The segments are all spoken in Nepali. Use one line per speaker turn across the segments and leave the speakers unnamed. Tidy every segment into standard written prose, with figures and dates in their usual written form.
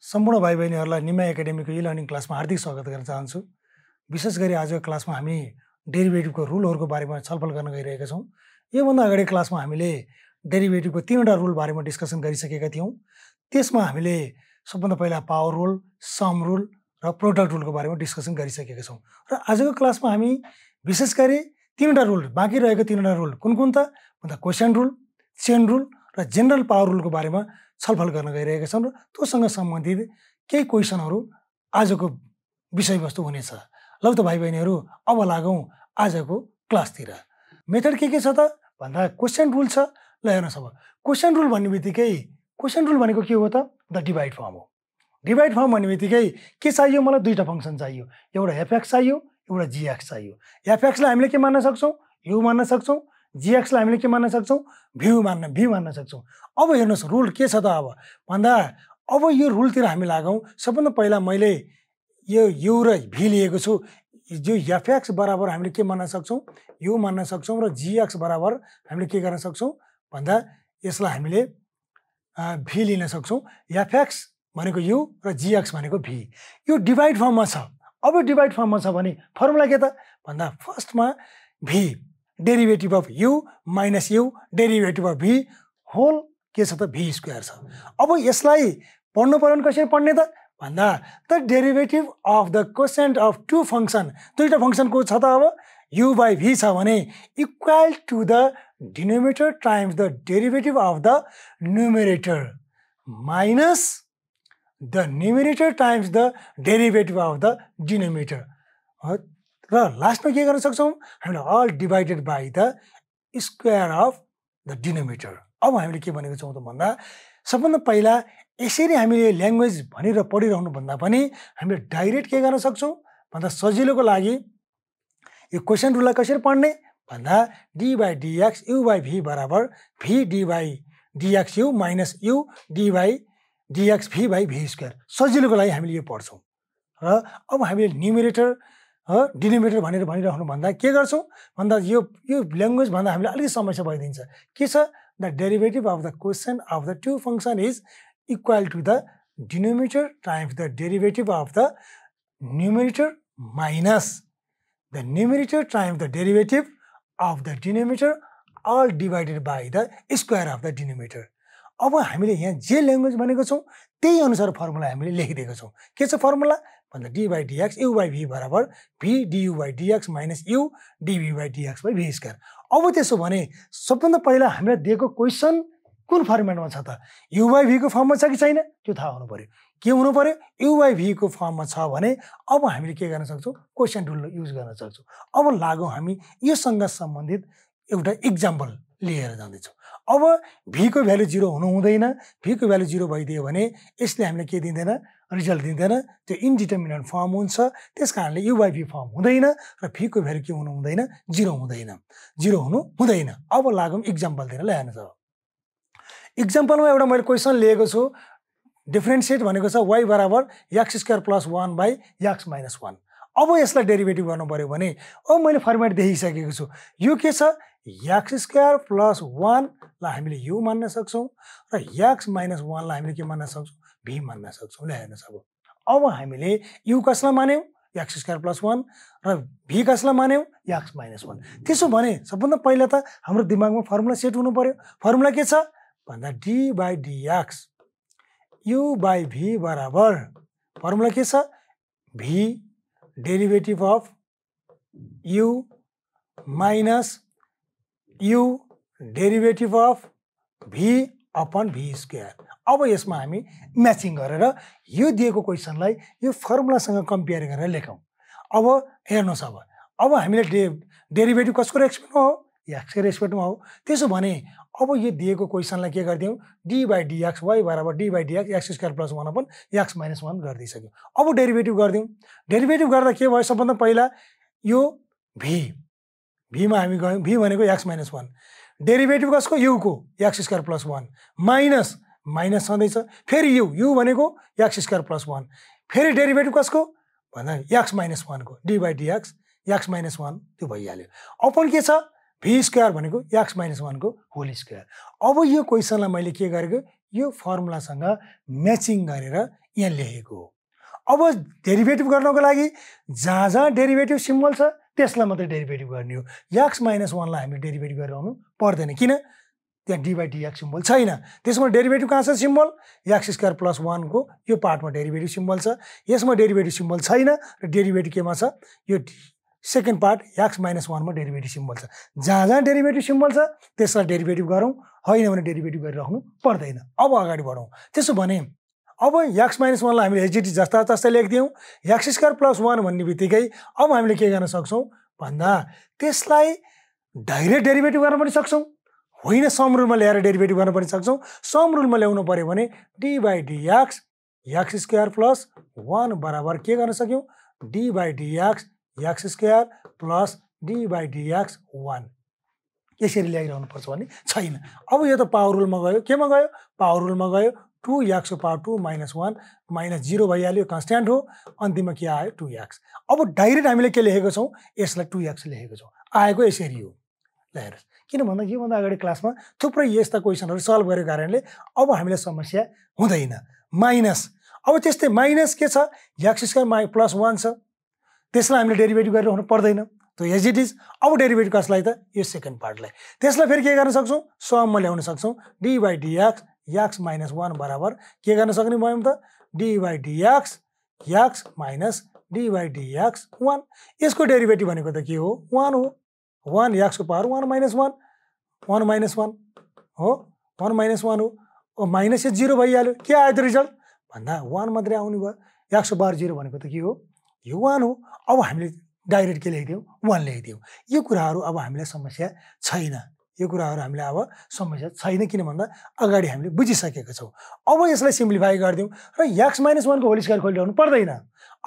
सम्पूर्ण भाइ बहिनीहरूलाई निमा एकाडेमीको ई-लर्निङ क्लासमा हार्दिक स्वागत गर्न चाहन्छु। विशेष गरी आजको क्लासमा हामी डेरिभेटिभको रुलहरूको बारेमा छलफल गर्न गइरहेका छौँ। योभन्दा अगाडि क्लासमा हामीले डेरिभेटिभको 3वटा रुल बारेमा डिस्कसन गरिसकेका थियौँ। त्यसमा हामीले सबभन्दा पहिला पावर रुल, सम रुल र प्रोडक्ट रुलको बारेमा डिस्कसन गरिसकेका छौँ। र आजको क्लासमा हामी विशेष गरी 3वटा रुल, बाँकी रहेको 3वटा रुल कुन कुन त भन्दा क्वेसन रुल, चेन रुल र जेनरल पावर रुलको बारेमा छलफल गर्न गइरहेका छौँ र त्योसँग सम्बन्धित केही क्वेसनहरू आजको विषयवस्तु हुनेछ। लौ त भाइ बहिनीहरू, अब लागौँ आजको क्लासतिर। मेथड के छ त भन्दा क्वेसन रुल छ। ल हेर्नुहोस्, अब क्वेसन रुल भन्ने बित्तिकै क्वेसन रुल भनेको के हो त? द डिभाइड फर्म हो। डिभाइड फर्म भन्ने बित्तिकै के चाहियो? मलाई दुईवटा फङ्सन चाहियो। एउटा एफएक्स चाहियो, एउटा जीएक्स चाहियो। एफएक्सलाई हामीले के मान्न सक्छौँ? यु मान्न सक्छौँ। जीएक्सलाई हामीले के मान्न सक्छौँ? भी मान्न सक्छौँ। अब हेर्नुहोस् रुल के छ त अब भन्दा अब यो रुलतिर हामी लागौँ। सबभन्दा पहिला मैले यो यु र भी लिएको छु। जो एफएक्स बराबर हामीले के मान्न सक्छौँ? यु मान्न सक्छौँ र जीएक्स बराबर हामीले के गर्न सक्छौँ भन्दा यसलाई हामीले भी लिन सक्छौँ। एफएक्स भनेको यु र जीएक्स भनेको भी। यो डिभाइड फर्ममा छ। अब डिभाइड फर्ममा छ भने फर्मुला के त भन्दा फर्स्टमा v derivative of u minus u derivative of v whole के छ त? भी स्क्वायर छ। अब यसलाई पढ्नु पर्यो भने कसरी पढ्ने त भन्दा the derivative of the quotient of two function, दुईवटा फङ्सनको छ त। अब यु बाई भी छ भने equal to the denominator times the derivative of the numerator minus the numerator times the derivative of the denominator. र लास्टमा के गर्न सक्छौँ? हामीले all divided by the square of the denominator. अब हामीले के भनेको छौँ त भन्दा सबभन्दा पहिला यसरी हामीले ल्याङ्ग्वेज भनेर पढिरहनु भन्दा पनि हामीले डाइरेक्ट के गर्न सक्छौँ भन्दा सजिलोको लागि यो क्वेसन रुललाई कसरी पढ्ने भन्दा d by d x u by v बराबर v d by d x u minus u d by d x v by v square. सजिलोको लागि हामीले यो पढ्छौँ। र अब हामीले न्युमेरेटर डिनोमिनेटर भनेर भनिरहनु भन्दा के गर्छौँ भन्दा यो ल्याङ्ग्वेज भन्दा हामीले अलिकति समस्या भइदिन्छ। के छ? The derivative of the quotient of the two function is equal to the denominator times the derivative of the numerator minus the numerator times the derivative of the denominator all divided by the square of the denominator. अब हामीले यहाँ जे ल्याङ्ग्वेज भनेको छौँ त्यही अनुसार फर्मुला हामीले लेखिदिएको छौँ। के छ फर्मुला भन्दा d by d x u by v बराबर v d u by d x minus u d v by d x by v square. अब त्यसो भने सबभन्दा पहिला हामीलाई दिएको क्वेसन कुन फर्मेटमा छ त? यु बाई भीको फर्ममा छ कि छैन त्यो थाहा हुनु पऱ्यो। के हुनु पऱ्यो? यु बाई भीको फर्ममा छ भने अब हामीले के गर्न सक्छौँ? क्वेसन रुल युज गर्न सक्छौँ। अब लागौँ हामी योसँग सम्बन्धित एउटा इक्जाम्पल लिएर जाँदैछौँ। अब भीको भ्यालु 0 हुनु हुँदैन। भीको भ्यालु 0 भइदियो भने यसले हामीलाई के दिँदैन? रिजल्ट दिँदैन। त्यो इन्डिटर्मिनेन्ट फर्म हुन्छ। त्यस कारणले यु बाई भी फर्म हुँदैन र भीको भ्यालु के हुनु हुँदैन? 0 हुँदैन। 0 हुनु हुँदैन। अब लागौँ इक्जाम्पलतिर। ल हेर्नुहोस्, इक्जाम्पलमा एउटा मैले क्वेसन लिएको छु। डिफ्रेन्सिएट भनेको छ वाइ बराबर x square plus 1 by x minus 1। अब यसलाई डेरिभेटिभ गर्नु पऱ्यो भने अब मैले फर्मेट देखिसकेको छु। यो के छ? एक्स स्क्वायर प्लस 1 लाई हामीले यु मान्न सक्छौँ र एक्स माइनस 1 लाई हामीले के मान्न सक्छौँ? भी मान्न सक्छौँ। ल हेर्नुहोस्, अब हामीले यु कसलाई मान्यौँ? एक्स स्क्वायर प्लस 1 र भी कसलाई मान्यौँ? X minus 1। त्यसो भने सबभन्दा पहिला त हाम्रो दिमागमा फर्मुला सेट हुनु पऱ्यो। फर्मुला के छ भन्दा d by d x u by v बराबर फर्मुला के छ? V derivative of u minus u derivative of v upon v square. अब यसमा हामी म्याचिङ गरेर यो दिएको क्वेसनलाई यो फर्मुलासँग कम्पेयर गरेर लेखौँ। अब हेर्नुहोस्, अब हामीले डेरिभेटिभ कसको रेस्पेक्टमा हो? एक्सको रेस्पेक्टमा हो। त्यसो भने अब यो दिएको क्वेसनलाई के गरिदिउँ? डी बाई डिएक्स वाइ बराबर D by dx x square plus 1 upon x minus 1 गरिदिइसक्यौँ। अब डेरिभेटिभ गरिदिउँ। डेरिभेटिभ गर्दा के भयो? सबभन्दा पहिला यो भीमा हामी गयौँ। भी भनेको एक्स माइनस 1। डेरिभेटिभ कसको? UCO x square plus 1 minus minus छँदैछ। फेरि यु भनेको एक्स स्क्वायर प्लस 1। फेरि डेरिभेटिभ कसको भन्दा एक्स माइनस 1 को D by dx x minus 1 त्यो भइहाल्यो। अपन के छ? भी स्क्वायर भनेको एक्स माइनस 1 को होल स्क्वायर। अब यो क्वेसनलाई मैले के गरेको? यो फर्मुलासँग म्याचिङ गरेर यहाँ लेखेको हो। अब डेरिभेटिभ गर्नको लागि जहाँ जहाँ डेरिभेटिभ सिम्बल छ त्यसलाई मात्रै डेरिभेटिभ गर्ने हो। x - 1 लाई हामीले डेरिभेटिभ गरिरहनु पर्दैन, किन त्यहाँ d/dx सिम्बल छैन। त्यसमा डेरिभेटिभ कहाँ छ सिम्बल? x² + 1 को यो पार्टमा डेरिभेटिभ सिम्बल छ, यसमा डेरिभेटिभ सिम्बल छैन र डेरिभेटिभ केमा छ? यो सेकेन्ड पार्ट x - 1 मा डेरिभेटिभ सिम्बल छ। जहाँ जहाँ डेरिभेटिभ सिम्बल छ त्यसलाई डेरिभेटिभ गरौँ, होइन भने डेरिभेटिभ गरिराख्नु पर्दैन। अब अगाडि बढौँ। त्यसो भने अब x - 1 लाई हामीले एज इट इज जस्ता तस्तै लेखिदियौँ। x² + 1 भन्ने बित्तिकै अब हामीले के गर्न सक्छौँ भन्दा त्यसलाई डाइरेक्ट डेरिभेटिभ गर्न पनि सक्छौँ, होइन सम रुलमा ल्याएर डेरिभेटिभ गर्न पनि सक्छौँ। सम रुलमा ल्याउनु पर्यो भने d/dx x² + 1 बराबर के गर्न सक्यौँ? d/dx x² + d/dx 1 यसरी ल्याइरहनु पर्छ भने छैन। अब यो त पावर रुलमा गयो, केमा गयो? पावर रुलमा गयो। 2x को पावर 2 - 1 -0 भइहाल्यो, कन्स्ट्यान्ट हो। अन्तिममा के आयो? 2x। अब डाइरेक्ट हामीले के लेखेको छौँ? यसलाई 2x लेखेको छौँ। आएको यसरी हो। ल हेर्नुहोस्, किन भन्दा योभन्दा अगाडि क्लासमा थुप्रै यस्ता क्वेसनहरू सल्भ गरेको कारणले अब हामीलाई समस्या हुँदैन। माइनस, अब त्यस्तै माइनस के छ? x² + 1 छ, त्यसलाई हामीले डेरिभेटिभ गरिरहनु पर्दैन, त्यो एज इट इज। अब डेरिभेटिभ कसलाई त? यो सेकेन्ड पार्टलाई। त्यसलाई फेरि के गर्न सक्छौँ? सममा ल्याउन सक्छौँ। d/dx x - 1 बराबर के गर्न सक्ने भयौँ त? d/dx x - d/dx 1। यसको डेरिभेटिभ भनेको त के हो? 1 हो। 1 x को पावर 1 - 1 1 - 1 हो, 1 - 1 हो। माइनस 0 भइहाल्यो। के आयो त रिजल्ट भन्दा 1 मात्रै आउने भयो। x को पावर 0 भनेको त के हो? यो 1 हो। अब हामीले डाइरेक्ट के लेखिदियौँ? 1 लेखिदियौँ। यो कुराहरू अब हामीलाई समस्या छैन। यो कुराहरू हामीलाई अब समस्या छैन, किन भन्दा अगाडि हामीले बुझिसकेका छौँ। अब यसलाई सिम्प्लिफाई गरिदिउँ र x - 1 को होल स्क्वायर खोलिरहनु पर्दैन।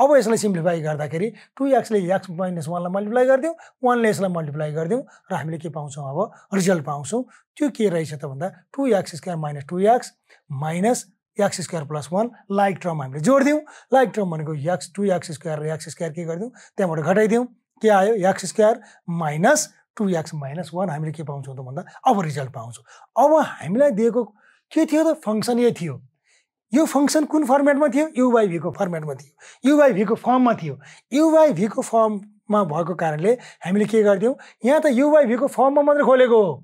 अब यसलाई सिम्प्लिफाई गर्दाखेरि 2x ले x - 1 लाई मल्टिप्लाई गरिदिउँ, 1 ले यसलाई मल्टिप्लाई गरिदिउँ र हामीले के पाउँछौँ? अब रिजल्ट पाउँछौँ। त्यो के रहेछ त भन्दा 2x² - 2x minus x² + 1 like term हामीले जोडिदिउँ। लाइक टर्म भनेको 2x² र x² के गरिदिउँ? त्यहाँबाट घटाइदिउँ। के आयो? x² - 2x - 1 हामीले के पाउँछौँ त भन्दा अब रिजल्ट पाउँछौँ। अब हामीलाई दिएको के थियो त? फङ्सन ए थियो। यो फङ्सन कुन फर्मेटमा थियो? u/v को फर्मेटमा थियो, u/v को फर्ममा थियो। u/v को फर्ममा भएको कारणले हामीले के गरिदियौँ? यहाँ त u/v को फर्ममा मात्रै खोलेको हो।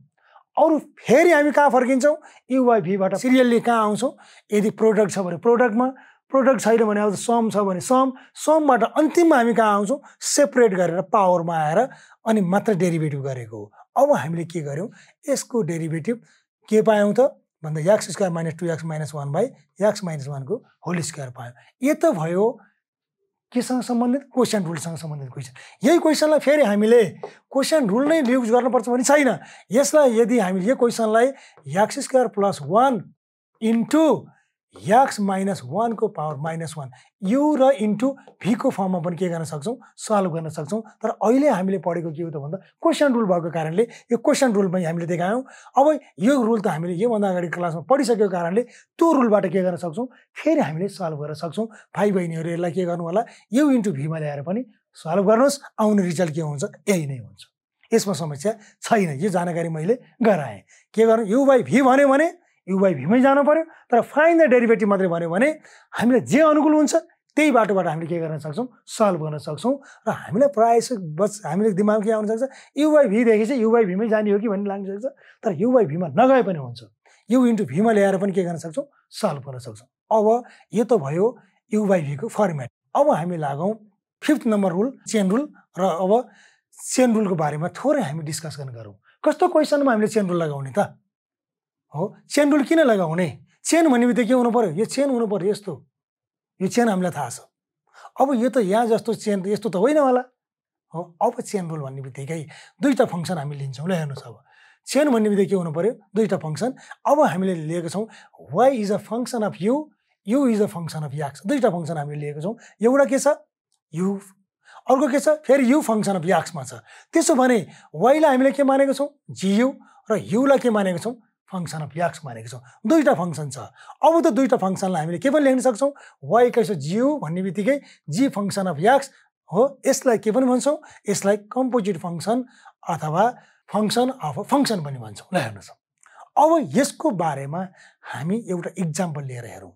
अरू फेरि हामी कहाँ फर्किन्छौँ? u/v बाट सिरियल्ली कहाँ आउँछौँ? यदि प्रोडक्ट छ भने प्रोडक्टमा, प्रोडक्ट छैन भने अब सम छ भने सम, समबाट अन्तिममा हामी कहाँ आउँछौँ? सेपरेट गरेर पावरमा आएर अनि मात्र डेरिभेटिभ गरेको हो। अब हामीले के गर्यौँ? यसको डेरिभेटिभ के पायौँ त भन्दा x² - 2x - 1/x - 1 को होल स्क्वायर पायौँ। यो त भयो केसँग सम्बन्धित? क्वेसन रुलसँग सम्बन्धित क्वेसन। यही क्वेसनलाई फेरि हामीले क्वेसन रुल नै युज गर्नुपर्छ भने छैन। यसलाई यदि हामीले यो क्वेसनलाई x² + 1 इन्टु x - 1 को पावर -1 u र इन्टु v को फर्ममा पनि के गर्न सक्छौँ? सल्भ गर्न सक्छौँ। तर अहिले हामीले पढेको के हो त भन्दा क्वेसन रुल भएको कारणले यो क्वेसन रुलमै हामीले देखायौँ। अब यो रुल त हामीले योभन्दा अगाडि क्लासमा पढिसकेको कारणले त्यो रुलबाट के गर्न सक्छौँ? फेरि हामीले सल्भ गर्न सक्छौँ। भाइ बहिनीहरू यसलाई के गर्नु होला? u इन्टु भीमा ल्याएर पनि सल्भ गर्नुहोस्। आउने रिजल्ट के हुन्छ? यही नै हुन्छ। यसमा समस्या छैन। यो जानकारी मैले गराएँ। के गर्नु? u/v भन्यो भने u/v मै जानु पर्यो। तर फाइन्ड द डेरिभेटिभ मात्रै भन्यो भने हामीलाई जे अनुकूल हुन्छ त्यही बाटोबाट हामीले के गर्न सक्छौँ? सल्भ गर्न सक्छौँ। र हामीलाई प्रायः हामीले दिमाग के आउन सक्छ? u/v देखि चाहिँ u/v मै जाने हो कि भन्ने लाग्न सक्छ। तर u/v मा नगए पनि हुन्छ। u इन्टु भीमा ल्याएर पनि के गर्न सक्छौँ? सल्भ गर्न सक्छौँ। अब यो त भयो u/v को फर्मेट। अब हामी लागौँ 5th number rule, chain rule. र अब चेन रुलको बारेमा थोरै हामी डिस्कसन गरौँ। कस्तो क्वेसनमा हामीले चेन रुल लगाउने त? हो, चेन रुल किन लगाउने? चेन भन्ने बित्तिकै के हुनु पर्यो? यो चेन हुनु पर्यो। यस्तो यो चेन हामीलाई थाहा छ। अब यो त यहाँ जस्तो चेन यस्तो त होइन होला। हो, अब चेन रुल भन्ने बित्तिकै दुईटा फङ्सन हामी लिन्छौँ। ल हेर्नुहोस्, अब चेन भन्ने बित्तिकै के हुनु पर्यो? दुईटा फङ्सन। अब हामीले लिएको छौँ y is a function of u is a function of x। दुईटा फङ्सन हामीले लिएको छौँ। एउटा के छ? u, अर्को के छ? फेरि u फङ्सन अफ x मा छ। त्यसो भने y लाई हामीले के मानेको छौँ? gu र u लाई के मानेको छौँ? फङ्सन अफ x मानेको छौँ। दुईटा फङ्सन छ। अब त दुईटा फङ्सनलाई हामीले के पनि लेख्न सक्छौँ? y कसो gu भन्ने बित्तिकै g फङ्सन अफ x हो। यसलाई के पनि भन्छौँ? यसलाई कम्पोजिट फङ्सन अथवा फङ्सन अफ अ फङ्सन पनि भन्छौँ। ल हेर्नुहोस्, अब यसको बारेमा हामी एउटा इक्जाम्पल लिएर हेरौँ।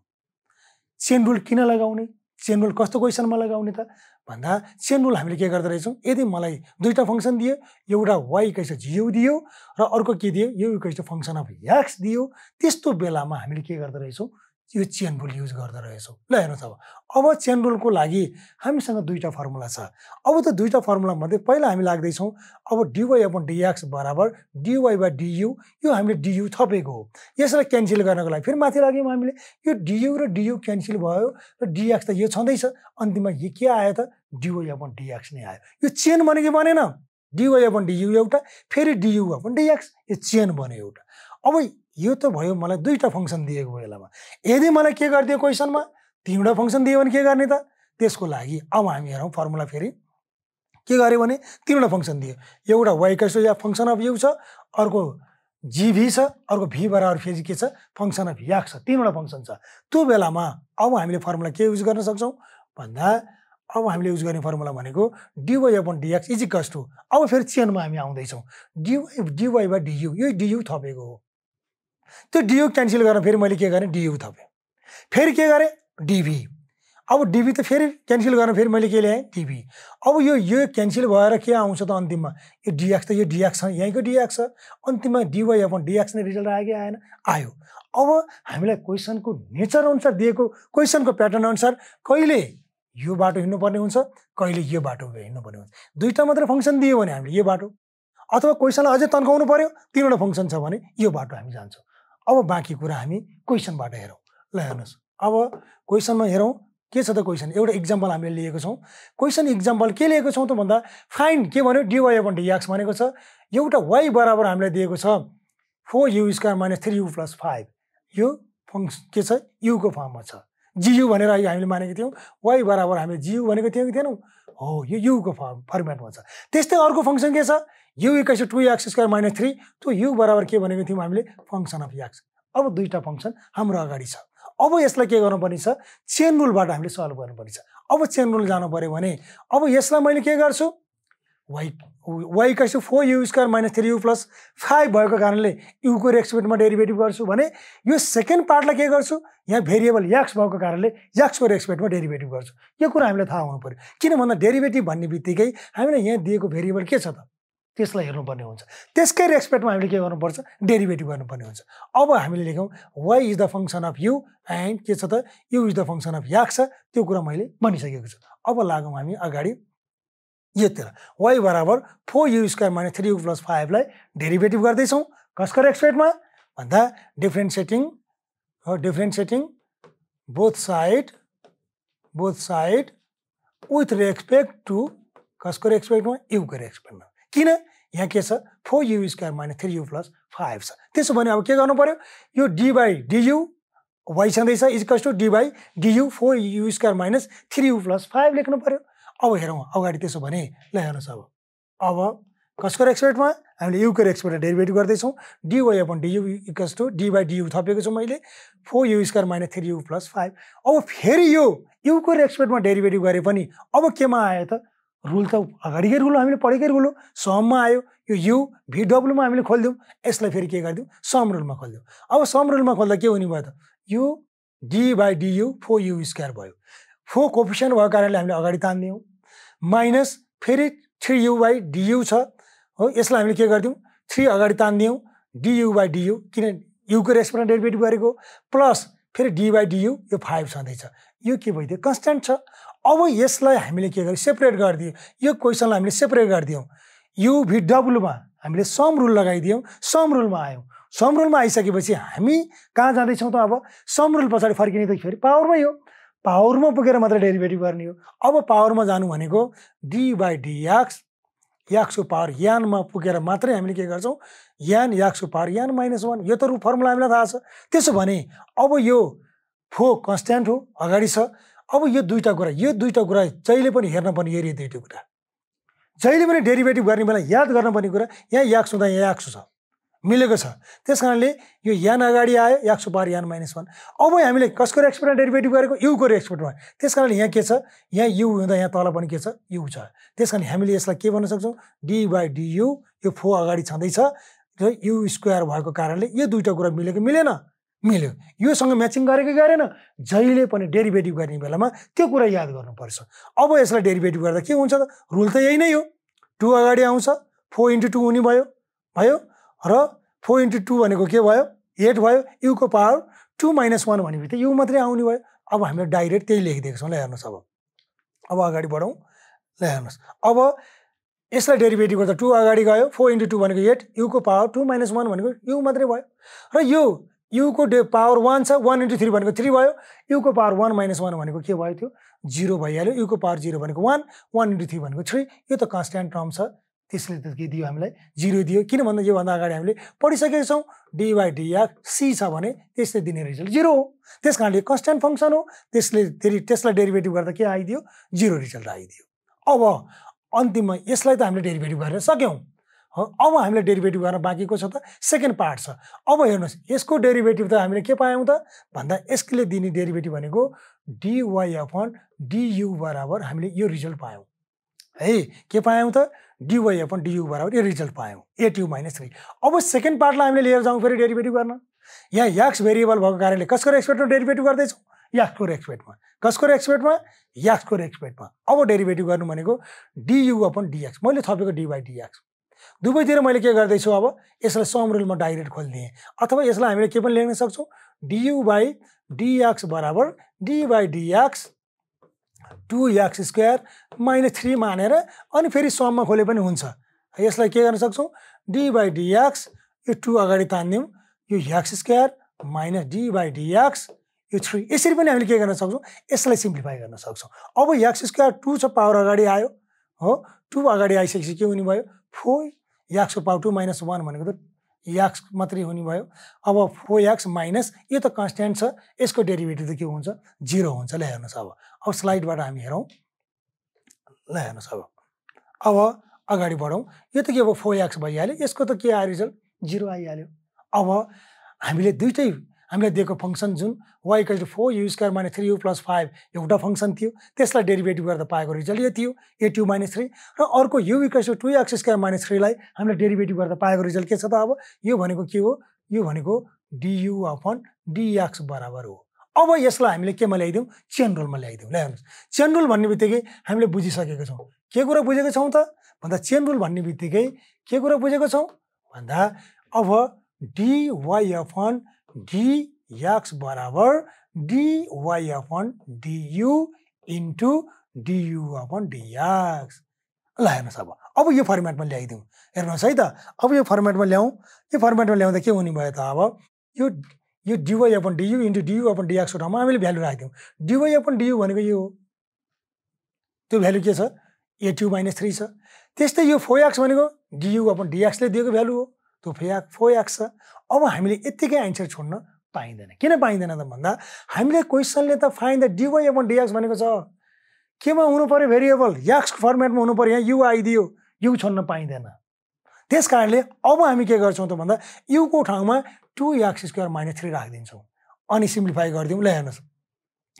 चेन रुल किन लगाउने, चेन रुल कस्तो क्वेसनमा लगाउने त भन्दा चेन रुल हामीले के गर्दो रहेछौँ, यदि मलाई दुईटा फङ्सन दियो, एउटा y इक्वल्स टु g दियो र अर्को के दियो, u equals to function of x दियो, त्यस्तो बेलामा हामीले के गर्दो रहेछौँ, यो चेन रुल युज गर्दो रहेछौँ। ल हेर्नुहोस्, अब चेन रुलको लागि हामीसँग दुईटा फर्मुला छ। अब त दुईटा फर्मुला मध्ये पहिला हामी लाग्दैछौँ, अब dy अपन dx बराबर dy बाई du, यो हामीले du थपेको हो। यसलाई क्यान्सल गर्नको लागि फेरि माथि लाग्यौँ हामीले, यो du र du क्यान्सल भयो र dx त यो छँदैछ, अन्तिममा यो के आयो त dy अपन dx नै आयो। यो चेन बन्यो कि बनेन, dy अपन du एउटा, फेरि du अपन dx, यो चेन बन्यो एउटा। अब यो त भयो मलाई दुईटा फङ्सन दिएको बेलामा। यदि मलाई के गरिदियो क्वेसनमा, तीनवटा फङ्सन दियो भने के गर्ने त, त्यसको लागि अब हामी हेरौँ फर्मुला। फेरि के गर्यो भने तीनवटा फङ्सन दियो, एउटा y equals to function of u छ, अर्को gv छ, अर्को v बराबर फेरि के छ फङ्सन अफ x छ, तीनवटा फङ्सन छ। त्यो बेलामा अब हामीले फर्मुला के युज गर्न सक्छौँ भन्दा अब हामीले युज गर्ने फर्मुला भनेको dy upon dx is equals to, अब फेरि चेनमा हामी आउँदैछौँ, dy बाई du, यो du थपेको हो। त्यो du क्यान्सल गर्न फेरि मैले के गरेँ, du थपेँ, फेरि के गरेँ dv, अब dv त फेरि क्यान्सल गर्न फेरि मैले के ल्याएँ dv। अब यो क्यान्सल भएर के आउँछ त अन्तिममा, यो dx त यो dx छ, यहीँको dx छ, अन्तिममा dy अपन dx नै रिजल्ट आयो कि आएन, आयो। अब हामीलाई क्वेसनको नेचर अनुसार दिएको क्वेसनको प्याटर्न अनुसार कहिले यो बाटो हिँड्नुपर्ने हुन्छ, कहिले यो बाटो हिँड्नुपर्ने हुन्छ। दुईटा मात्र फङ्सन दियो भने हामीले यो बाटो, अथवा क्वेसनलाई अझै तन्काउनु पर्यो, तीनवटा फङ्सन छ भने यो बाटो हामी जान्छौँ। अब बाँकी कुरा हामी क्वेसनबाट हेरौँ। ल हेर्नुहोस्, अब क्वेसनमा हेरौँ के छ त। क्वेसन एउटा इक्जाम्पल हामीले लिएको छौँ। क्वेसन इक्जाम्पल के लिएको छौँ त भन्दा फाइन्ड के भन्यो, dy अपन dx भनेको छ, एउटा y बराबर हामीलाई दिएको छ 4u square minus 3u plus 5, यो फङ्सन के छ युको फर्ममा छ। gu भनेर हामीले मानेको थियौँ, y बराबर हामीले gu भनेको थियौँ कि थिएनौँ, हो यो युको फर्मेटमा छ। त्यस्तै अर्को फङ्सन के छ, u equals to 2x square minus 3, त्यो u बराबर के भनेको थियौँ हामीले फङ्सन अफ x। अब दुईटा फङ्सन हाम्रो अगाडि छ। अब यसलाई के गर्नुपर्ने छ, चेन रुलबाट हामीले सल्भ गर्नुपर्ने छ। अब चेन रुल जानु पर्यो भने अब यसलाई मैले के गर्छु, y equals to 4u square minus 3u plus 5 भएको कारणले युको रेस्पेक्टमा डेरिभेटिभ गर्छु भने यो सेकेन्ड पार्टलाई के गर्छु, यहाँ भेरिएबल x भएको कारणले x को रेस्पेक्टमा डेरिभेटिभ गर्छु। यो कुरा हामीलाई थाहा हुनु पर्यो, किन भन्दा डेरिभेटिभ भन्ने बित्तिकै हामीलाई यहाँ दिएको भेरिएबल के छ त त्यसलाई हेर्नुपर्ने हुन्छ, त्यसकै रेस्पेक्टमा हामीले के गर्नुपर्छ, डेरिभेटिभ गर्नुपर्ने हुन्छ। अब हामीले लेखौँ y is the function of u and के छ त u is the function of x छ, त्यो कुरा मैले भनिसकेको छु। अब लागौँ हामी अगाडि यतिर, y बराबर 4u square minus 3u plus 5 लाई डेरिभेटिभ गर्दैछौँ कसको रेस्पेक्टमा भन्दा differentiating both side with respect to कसको रेस्पेक्टमा, युको रेस्पेक्टमा। किन यहाँ के छ 4u square minus 3u plus 5 छ। त्यसो भने अब के गर्नु पर्यो, यो d बाई du y छँदैछ is equals to d by du 4u square minus 3u plus 5 लेख्नु पर्यो। अब हेरौँ अगाडि, त्यसो भने ल हेर्नुहोस्, अब कसको रेस्पेक्टमा हामीले युको रेस्पेक्टमा डेरिभेटिभ गर्दैछौँ, dy upon du equals to d by du थपेको छु मैले 4u square minus 3u plus 5। अब फेरि यो युको रेस्पेक्टमा डेरिभेटिभ गरे पनि अब केमा आयो त, रुल त अगाडिकै रुल हामीले पढेकै रुल हो, सममा आयो, यो यु VWमा हामीले खोलिदिउँ, यसलाई फेरि के गरिदिउँ सम रुलमा खोलिदिउँ। अब सम रुलमा खोल्दा के हुने भयो त, यो d by du 4u square भयो, 4 कोफिसियन्ट भएको कारणले हामीले अगाडि तान्दियौँ, माइनस फेरि 3u बाई du छ, हो यसलाई हामीले के गरिदिउँ 3 अगाडि तान्दियौँ, du बाई du किन युको रेस्पेक्टमा डेरिभेटिभ गरेको, प्लस फेरि d बाई du यो 5 छँदैछ, यो के भइदियो कन्स्ट्यान्ट छ। अब यसलाई हामीले के गर्यो सेपरेट गरिदियो, यो क्वेसनलाई हामीले सेपरेट गरिदियौँ, यु VWमा हामीले सम रुल लगाइदियौँ, सम रुलमा आयौँ। सम रुलमा आइसकेपछि हामी कहाँ जाँदैछौँ त, अब सम रुल पछाडि फर्किने त फेरि पावरमै हो, पावरमा पुगेर मात्र डेरिभेटिभ गर्ने हो। अब पावरमा जानु भनेको d बाई dx, x को पावर यानमा पुगेर मात्रै हामीले के गर्छौँ, यान x को पावर यान माइनस 1, यो त फर्मुला हामीलाई थाहा छ। त्यसो भने अब यो 4 कन्स्ट्यान्ट हो अगाडि छ। अब यो दुईटा कुरा जहिले पनि हेर्न पर्ने, यो दुईटा कुरा जहिले पनि डेरिभेटिभ गर्ने बेला याद गर्नुपर्ने कुरा, यहाँ x हुँदा यहाँ x छ, मिलेको छ, त्यस कारणले यो यान अगाडि आयो, x को पावर यान माइनस 1। अब हामीले कसको रेस्पेक्टमा डेरिभेटिभ गरेको, युको रेस्पेक्टमा, त्यस कारणले यहाँ के छ, यहाँ यु हुँदा यहाँ तल पनि के छ यु छ, त्यस कारण हामीले यसलाई के भन्न सक्छौँ, d बाई du यो 4 अगाडि छँदैछ र यु स्क्वायर भएको कारणले यो दुईटा कुरा मिलेको मिलेन मिल्यो योसँग म्याचिङ गरेको गरेन जहिले पनि डेरिभेटिभ गर्ने बेलामा त्यो कुरा याद गर्नुपर्छ अब यसलाई डेरिभेटिभ गर्दा के हुन्छ त रुल त यही नै हो 2 अगाडि आउँछ 4 × 2 हुने भयो र 4 × 2 भनेको के भयो 8 भयो यु को पावर 2 - 1 भने बित्तिकै यु मात्रै आउने भयो अब हामीले डाइरेक्ट त्यही लेखिदिएको छौँ ल हेर्नुहोस् अब अगाडि बढौँ ल हेर्नुहोस् अब यसलाई डेरिभेटिभ गर्दा 2 अगाडि गयो 4 × 2 भनेको 8 यु को पावर 2 - 1 भनेको यु मात्रै भयो र यो यु को पावर 1 छ 1 × 3 भनेको 3 भयो यु को पावर 1 - 1 भनेको के भयो त्यो 0 भइहाल्यो यु को पावर 0 भनेको 1 1 × 3 भनेको 3 यो त कन्स्ट्यान्ट टर्म छ त्यसले त के दियो हामीलाई 0 दियो किन भन्दा यो भन्दा अगाडि हामीले पढिसकेका छौँ dy/dx c छ भने त्यसले दिने रिजल्ट 0 हो त्यसकारणले कन्स्ट्यान्ट फंक्सन हो त्यसलाई डेरिभेटिभ गर्दा के आइदियो 0 रिजल्ट आइदियो अब अन्तिममा यसलाई त हामीले डेरिभेटिभ गर्न सक्यौं अब हामीले डेरिभेटिभ गर्न बाँकीको छ त सेकेन्ड पार्ट छ अब हेर्नुस् यसको डेरिभेटिभ त हामीले के पायौं त भन्दा यसले दिने डेरिभेटिभ भनेको dy/du बराबर हामीले यो रिजल्ट पायौं है के पायौं त dy/du बराबर यो रिजल्ट पायौं 8u - 3 अब सेकेन्ड पार्टलाई हामीले लिएर जाउँ फेरि डेरिभेटिभ गर्न यहाँ x भेरिएबल भएको कारणले कसको रेस्पेक्टमा डेरिभेटिभ गर्दै छौं x को रेस्पेक्टमा कसको रेस्पेक्टमा x को रेस्पेक्टमा अब डेरिभेटिभ गर्नु भनेको du/dx मैले थपेको dy/dx दुवैतिर मैले के गर्दै छु अब यसलाई सम रुलमा डाइरेक्ट खोल्दिए अथवा यसलाई हामीले के पनि लेख्न सक्छौं du/dx बराबर d/dx 2x² - 3 मानेर अनि फेरि सममा खोले पनि हुन्छ यसलाई के गर्न सक्छौं d/dx यो 2 अगाडि तान्दियौ यो x² - d/dx यो 3 यसरी पनि हामीले के गर्न सक्छौं यसलाई सिम्प्लिफाई गर्न सक्छौं अब x² 2 छ पावर अगाडि आयो हो 2 अगाडि आइसकेपछि के हुने भयो 4 x को पावर 2 - 1 भनेको त x मात्रै हुने भयो अब 4x माइनस यो त कन्स्ट्यान्ट छ यसको डेरिभेटिभ त के हुन्छ 0 हुन्छ ल हेर्नुस् अब स्लाइडबाट हामी हेरौं ल हेर्नुस् अब अगाडि बढौं यो त के भयो 4x भइहाल्यो यसको त के आयो रिजल्ट 0 आइहाल्यो अब हामीले दुईटै हामीलाई दिएको फंक्सन जुन y = 4u² - 3u + 5 एउटा फंक्सन थियो त्यसलाई डेरिभेटिभ गर्दा पाएको रिजल्ट यो थियो 8u - 3 र अर्को u = 2x² - 3 लाई हामीले डेरिभेटिभ गर्दा पाएको रिजल्ट के छ त अब यो भनेको के हो यो भनेको du/dx बराबर हो अब यसलाई हामीले केमा ल्याइदियौ चेन रुलमा ल्याइदियौ ल हेर्नुस् चेन रुल भन्ने बित्तिकै हामीले बुझिसकेका छौं के कुरा बुझेको छौं त भन्दा चेन रुल भन्ने बित्तिकै के कुरा बुझेको छौं भन्दा अब dy/dx बराबर dy/du इन्टु du/dx ल हेर्नुस् अब यो फर्मेटमा ल्याइदिउँ हेर्नुस् है त अब यो फर्मेटमा ल्याउँ यो फर्मेटमा ल्याउँदा के हुने भयो त अब यो dy/du इन्टु du/dx को ठाउँमा हामीले भ्यालु राख्दियौ dy/du भनेको यो हो त्यो भ्यालु के छ 8u - 3 छ त्यस्तै यो 4x भनेको du/dx ले दिएको भ्यालु हो त्यो 4x छ अब हामीले यतिकै आन्सर छोड्न पाइदैन किन पाइदैन त भन्दा हामीले क्वेशनले त फाइन्ड द dy/dx भनेको छ केमा हुनु पर्यो भेरिएबल x को फर्मेटमा हुनु पर्यो यहाँ u आइदियो u छोड्न पाइदैन त्यसकारणले अब हामी के गर्छौं त भन्दा u को ठाउँमा 2x² - 3 राख्दिन्छौं अनि सिम्प्लिफाई गर्दियौ ल हेर्नुस्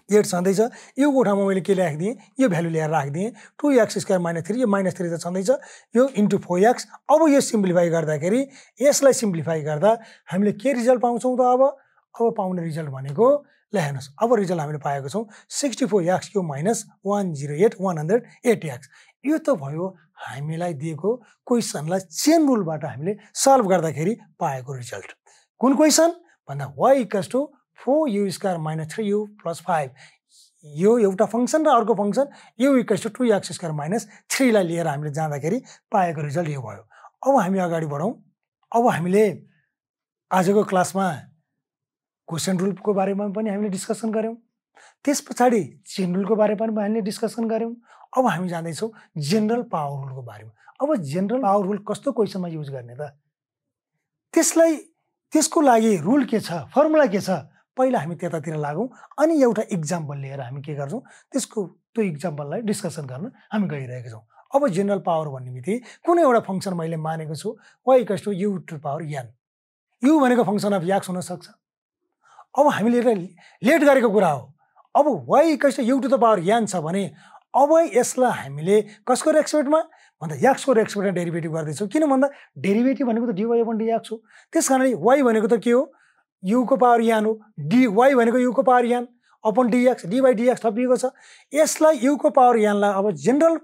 8 छँदैछ u को ठाउँमा मैले के राख्दिए यो भ्यालु ल्याएर राख्दिए 2x² - 3 यो -3 त छँदैछ यो इन्टु 4x अब यो सिम्प्लिफाई गर्दाखेरि यसलाई सिम्प्लिफाई गर्दा हामीले के रिजल्ट पाउँछौं त अब पाउने रिजल्ट भनेको ल हेर्नुस् अब रिजल्ट हामीले पाएको छौं 64x³ - 108 यो त भयो हामीलाई दिएको क्वेशनलाई चेन रुलबाट हामीले सल्भ गर्दाखेरि पाएको रिजल्ट कुन क्वेशन भन्दा y = 4u² - 3u + 5 यो एउटा फंक्सन र अर्को फंक्सन u = 2x² - 3 लाई लिएर हामीले जाँदाखेरि पाएको रिजल्ट यो भयो अब हामी अगाडि बढौं अब हामीले आजको क्लासमा क्वेशन रुलको बारेमा पनि हामीले डिस्कसन गर्यौं त्यसपछि चेन रुलको बारेमा पनि हामीले डिस्कसन गर्यौं अब हामी जाँदै छौं जनरल पावर रुलको बारेमा अब जनरल पावर रुल कस्तो क्वेशनमा युज गर्ने त त्यसको लागि रुल के छ फर्मुला के छ पहिला हामी त्यतातिर लागौं अनि एउटा एक्जाम्पल लिएर हामी के गर्छौं त्यो एक्जाम्पललाई डिस्कसन गर्न हामी गइरहेका छौं अब जनरल पावर भन्ने बित्तिकै कुनै एउटा फंक्सन मैले मानेको छु y = u⁴n u भनेको फंक्सन अफ x हुन सक्छ अब हामीले लेट गरेको कुरा हो अब y = u⁴n छ भने अब यसलाई हामीले कसको रेस्पेक्टमा भन्दा x को र एक्सपोनेन्ट डेरिभेटिभ गर्दैछौँ किन भन्दा डेरिभेटिभ भनेको त dy upon dx हो त्यसकारणले y भनेको त के हो u को पावर n हो dy भनेको u को power n upon dx dy dx थपिएको छ यसलाई u को पावर n लाई अब जेनरल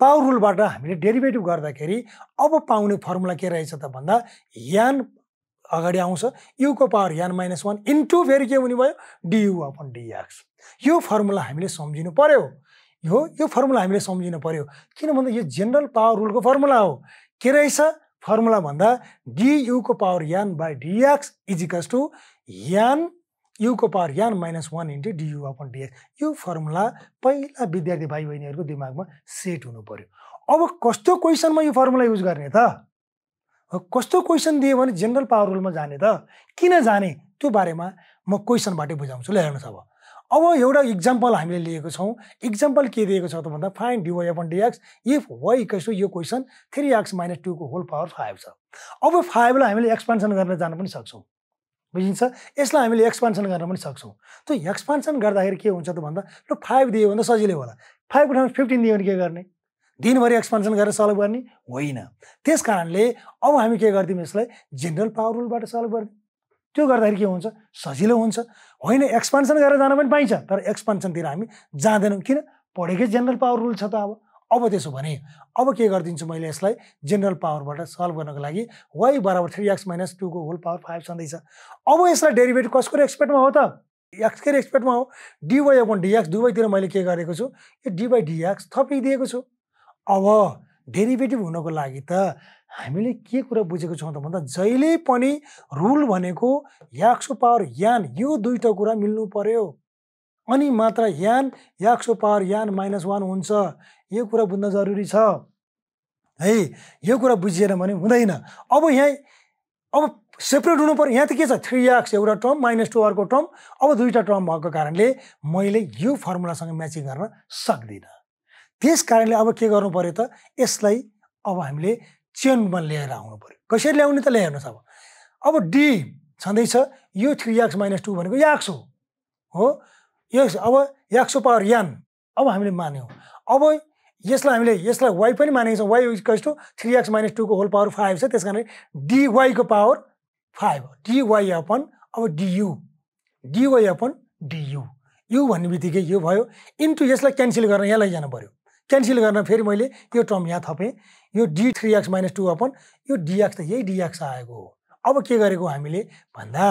पावर रुलबाट हामीले डेरिभेटिभ गर्दाखेरि अब पाउने फर्मुला के रहेछ त भन्दा n अगाडि आउँछ u को पावर n - 1 इन्टु फेरि के हुने भयो du upon dx यो फर्मुला हामीले सम्झिनु पर्यो यो फर्मुला हामीले सम्झिनु पर्यो किन भन्दा यो जेनरल पावर रुलको फर्मुला हो के रहेछ फर्मुला भन्दा du को power n by dx is equals to n u को power n - 1 into du upon dx यो फर्मुला पहिला विद्यार्थी भाइ बहिनीहरुको दिमागमा सेट हुनु पर्यो अब कस्तो क्वेशनमा यो फर्मुला युज गर्ने त कस्तो क्वेशन दियो भने जेनरल पावर रुलमा जाने त किन जाने त्यो बारेमा म क्वेशनबाटै बुझाउँछु ल हेर्नुस् अब एउटा एक्जाम्पल हामीले लिएको छौं एक्जाम्पल के दिएको छ त भन्दा find dy upon dx if y equals to यो क्वेशन 3x - 2 को होल पावर 5 छ अब 5 लाई हामीले एक्सपान्सन गर्न जान पनि सक्छौं बुझिन्छ यसलाई हामीले एक्सपान्सन गर्न पनि सक्छौं त्यो एक्सपान्सन गर्दाखेरि के हुन्छ त भन्दा ल 5 दियो भने सजिलै होला 5 को ठाउँमा 15 दियो भने के गर्ने दिनभरि एक्सपान्सन गरेर सल्भ गर्ने होइन त्यसकारणले अब हामी के गर्दियौं यसलाई जेनरल पावर रुलबाट सल्भ गर्ने त्यो गर्दाखेरि के हुन्छ सजिलो हुन्छ होइन एक्सपान्सन गरेर जान पनि पाइन्छ तर एक्सपान्सनतिर हामी जाँदैनौं किन पढेकै जेनरल पावर रुल छ त अब त्यसो भने अब के गर्दिन्छु मैले यसलाई जेनरल पावरबाट सल्भ गर्नको लागि y बराबर 3x - 2 को होल पावर 5 छँदैछ अब यसलाई डेरिभेटिभ कसको रेस्पेक्टमा हो त x को रेस्पेक्टमा हो dy upon dx दुवैतिर मैले के गरेको छु यो dy dx थपिदिएको छु अब डेरिभेटिभ हुनको लागि त हामीले के कुरा बुझेको छौं त भन्दा जहिले पनि रुल भनेको x को पावर n यो दुईटा कुरा मिल्नु पर्यो अनि मात्र n x को पावर n - 1 हुन्छ यो कुरा बुझ्न जरुरी छ है यो कुरा बुझिएन भने हुँदैन अब यहाँ अब सेपरेट हुनु पर्यो यहाँ त के छ 3x एउटा टर्म -2 अर्को टर्म अब दुईटा टर्म भएको कारणले मैले यो फर्मुलासँग म्याचिङ गर्न सक्दिन त्यसकारणले अब के गर्नु पर्यो त यसलाई अब हामीले चेनमा लिएर आउनु पर्यो कसरी ल्याउने त हेर्नुस् अब d छँदैछ यो 3x - 2 भनेको x हो यो अब x को पावर n अब हामीले मान्यौ अब यसलाई हामीले यसलाई y पनि मानेको छ y इक्वल्स टु 3x - 2 को होल पावर 5 छ त्यसकारण dy को पावर 5 dy अपन अब dy अपन du यो भन्ने बित्तिकै यो भयो इन्टु यसलाई क्यान्सल गर्न यहाँ लैजानु पर्यो क्यान्सल गर्न फेरि मैले यो टर्म यहाँ थपे यो d 3x - 2 अपन यो dx त यही dx आएको हो अब के गरेको हामीले भन्दा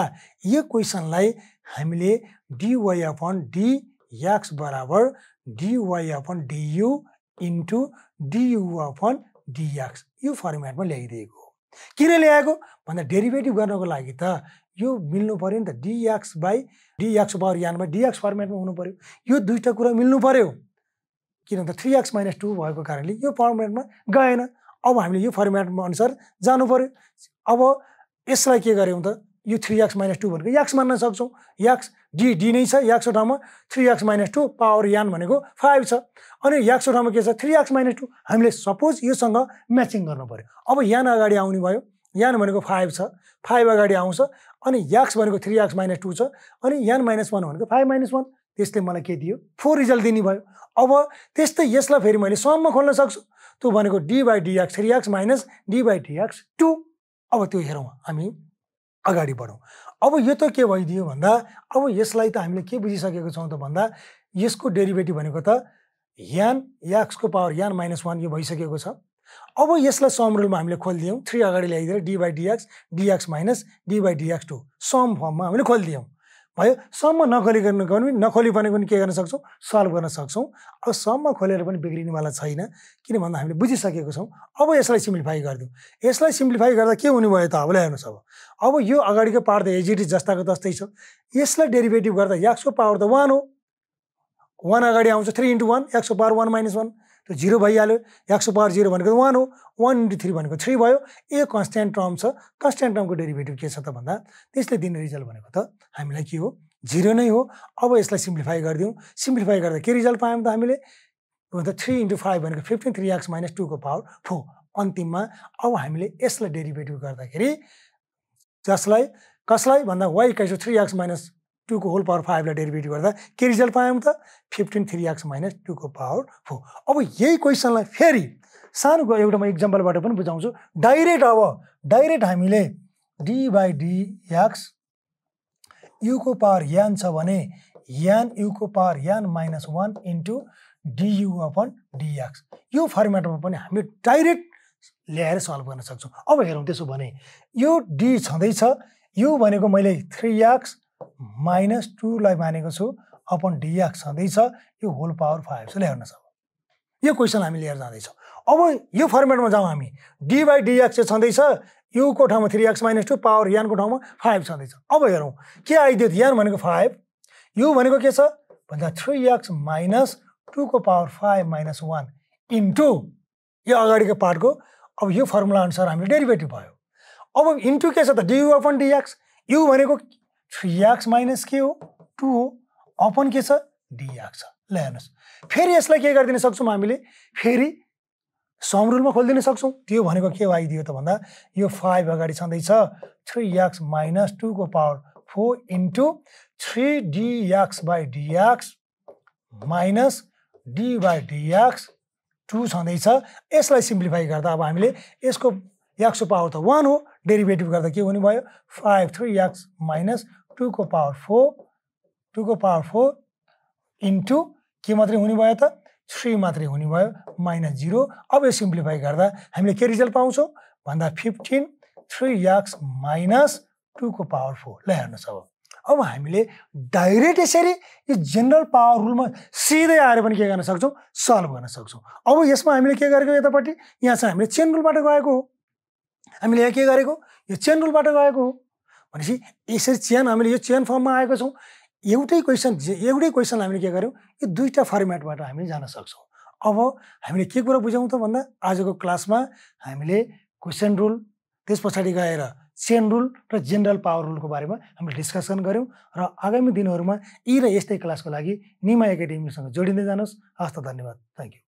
यो क्वेशनलाई हामीले dy अपन dx बराबर dy upon du into du upon dx यो फर्मेटमा ल्याइदिएको हो किन ल्याएको भन्दा डेरिभेटिभ गर्नको लागि त यो मिल्नु पर्यो नि त dx by dx को पावर n by dx फर्मेटमा हुनु पर्यो यो दुईटा कुरा मिल्नु पर्यो किन त 3x - 2 भएको कारणले यो फर्मेटमा गएन अब हामीले यो फर्मेटमा अनुसार जानु पर्यो अब यसलाई के गर्यौं त यो 3x - 2 भनेको x मान्न सक्छौं x d नै छ x को ठाउँमा 3x - 2 पावर n भनेको 5 छ अनि x को ठाउँमा के छ 3x - 2 हामीले सपोज योसँग म्याचिङ गर्नु पर्यो अब n अगाडि आउने भयो n भनेको 5 छ 5 अगाडि आउँछ अनि x भनेको 3x - 2 छ अनि n - 1 भनेको 5 - 1 त्यसले मलाई के दियो 4 रिजल्ट दिने भयो अब त्यस्तै यसलाई फेरि मैले सममा खोल्न सक्छु त्यो भनेको d by dx 3x minus d by dx 2 अब त्यो हेरौं हामी अगाडि बढौं अब यो त के भइदियो भन्दा अब यसलाई त हामीले के बुझिसकेको छौं त भन्दा यसको डेरिभेटिभ भनेको त n x को पावर n - 1 यो भइसकेको छ अब यसलाई सम रुलमा हामीले खोल्दियौं 3 अगाडि ल्याइदिएर d by dx dx minus d by dx 2 सम फर्ममा हामीले खोल्दियौं भयो सममा नखोली पनि के गर्न सक्छौं सल्भ गर्न सक्छौं अब सममा खोलेर पनि बिग्रिने वाला छैन किन भन्दा हामीले बुझिसकेको छौं अब यसलाई सिम्प्लिफाई गर्दियौं यसलाई सिम्प्लिफाई गर्दा के हुने भयो त अब हेर्नुस् अब यो अगाडिको पावर त एजिटी जस्ताको तस्तै छ यसलाई डेरिभेटिभ गर्दा x को पावर त 1 हो 1 अगाडि आउँछ 3 * 1 x को पावर 1 - 1 त्यो 0 भइहाल्यो x को पावर 0 भनेको 1 हो 1 * 3 भनेको 3 भयो ए कन्स्ट्यान्ट टर्म छ कन्स्ट्यान्ट टर्मको डेरिभेटिभ के छ त भन्दा त्यसले दिने रिजल्ट भनेको त हामीलाई के हो 0 नै हो अब यसलाई सिम्प्लिफाई गर्दियौं सिम्प्लिफाई गर्दा के रिजल्ट पायौं त हामीले भन्दा 3 * 5 भनेको 15 3x - 2 को पावर 4 अन्तिममा अब हामीले यसलाई डेरिभेटिभ गर्दाखेरि जसलाई कसलाई भन्दा y = 3x - 2 को होल पावर 5 लाई डेरिभेटिभ गर्दा के रिजल्ट पायौँ त 15 3x माइनस 2 को पावर 4। अब यही क्वेसनलाई फेरि सानो एउटा म एक्जाम्पलबाट पनि बुझाउँछु। डाइरेक्ट हामीले डी बाई dx u को पावर n छ भने n u को power n minus 1 into du upon dx यो फर्मेटमा पनि हामी डाइरेक्ट ल्याएर सल्भ गर्न सक्छौँ। अब हेरौँ त्यसो भने यो d छँदैछ, यो भनेको मैले 3x माइनस 2 लाई मानेको छु अपन dx छँदैछ, यो होल पावर 5 छ। हेर्नुहोस् अब यो क्वेसन हामी लिएर जाँदैछौँ। अब यो फर्मेटमा जाउँ हामी, d बाई dx चाहिँ छँदैछ, u को ठाउँमा 3x माइनस 2 पावर n को ठाउँमा 5 छँदैछ। अब हेरौँ के आइदियो, n भनेको 5, u भनेको के छ भन्दा 3x माइनस 2 को पावर 5 माइनस 1 इन्टु यो अगाडिको पार्टको अब यो फर्मुला अनुसार हामीले डेरिभेटिभ भयो। अब इन्टु के छ त du अपन dx, u भनेको 3x माइनस के हो 2 हो अपन के छ dx छ। ल हेर्नुहोस् फेरि यसलाई के गरिदिन सक्छौँ हामीले, फेरि सम रुलमा खोलिदिन सक्छौँ। त्यो भनेको के आइदियो त भन्दा यो 5 अगाडि छँदैछ 3x माइनस 2 को power 4 into 3dx by dx minus d by dx 2 छँदैछ। यसलाई सिम्प्लिफाई गर्दा अब हामीले यसको x को पावर त 1 हो, डेरिभेटिभ गर्दा के हुने भयो 5 3x माइनस 2 को पावर 4 इन्टु के मात्रै हुने भयो त 3 मात्रै हुने भयो माइनस 0। अब यो सिम्प्लिफाई गर्दा हामीले के रिजल्ट पाउँछौँ भन्दा 15 3x माइनस 2 को पावर 4। ल हेर्नुहोस् अब हामीले डाइरेक्ट यसरी यो जेनरल पावर रुलमा सिधै आएर पनि के गर्न सक्छौँ सल्भ गर्न सक्छौँ। अब यसमा हामीले के गरेको यतापट्टि यहाँ चाहिँ हामीले चेन रुलबाट गएको हो, हामीले यहाँ के गरेको यो चेन रुलबाट गएको हो भनेपछि यसरी चेन हामीले यो चेन फर्ममा आएको छौँ। एउटै क्वेसन हामीले के गर्यौँ यो दुईटा फर्मेटबाट हामी जान सक्छौँ। अब हामीले के कुरा बुझौँ त भन्दा आजको क्लासमा हामीले क्वेसन रुल त्यस पछाडि गएर चेन रुल र जेनरल पावर रुलको बारेमा हामीले डिस्कसन गऱ्यौँ र आगामी दिनहरूमा यी र यस्तै क्लासको लागि निमा एकाडेमीसँग जोडिँदै जानुहोस्। हस्त धन्यवाद, थ्याङ्क यू।